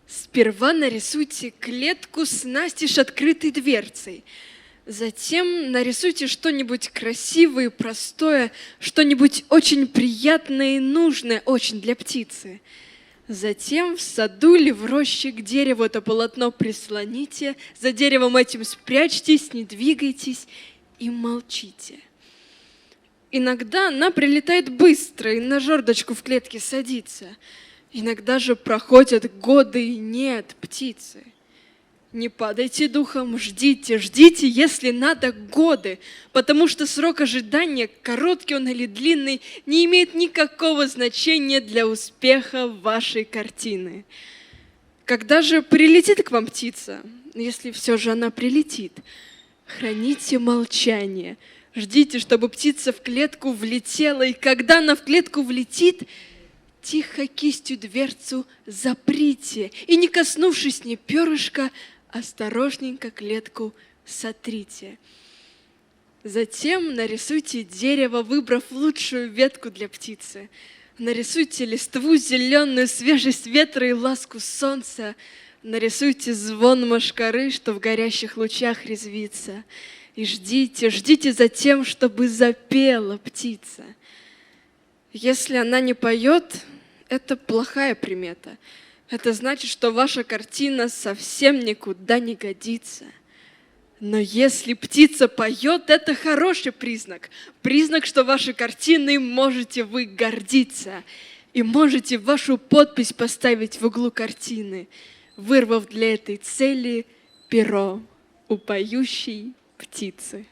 Сперва нарисуйте клетку с настежь открытой дверцей. Затем нарисуйте что-нибудь красивое и простое, что-нибудь очень приятное и нужное очень для птицы. Затем в саду или в роще к дереву это полотно прислоните, за деревом этим спрячьтесь, не двигайтесь и молчите. Иногда она прилетает быстро и на жердочку в клетке садится. Иногда же проходят годы и нет птицы. Не падайте духом, ждите, ждите, если надо, годы, потому что срок ожидания, короткий он или длинный, не имеет никакого значения для успеха вашей картины. Когда же прилетит к вам птица, если все же она прилетит, храните молчание, ждите, чтобы птица в клетку влетела, и когда она в клетку влетит, тихо кистью дверцу заприте, и, не коснувшись ни перышка, осторожненько клетку сотрите. Затем нарисуйте дерево, выбрав лучшую ветку для птицы. Нарисуйте листву зеленую, свежесть ветра и ласку солнца. Нарисуйте звон мошкары, что в горящих лучах резвится. И ждите, ждите за тем, чтобы запела птица. Если она не поет, это плохая примета. Это значит, что ваша картина совсем никуда не годится. Но если птица поет, это хороший признак. Признак, что вашей картиной можете вы гордиться. И можете вашу подпись поставить в углу картины, вырвав для этой цели перо у поющей птицы.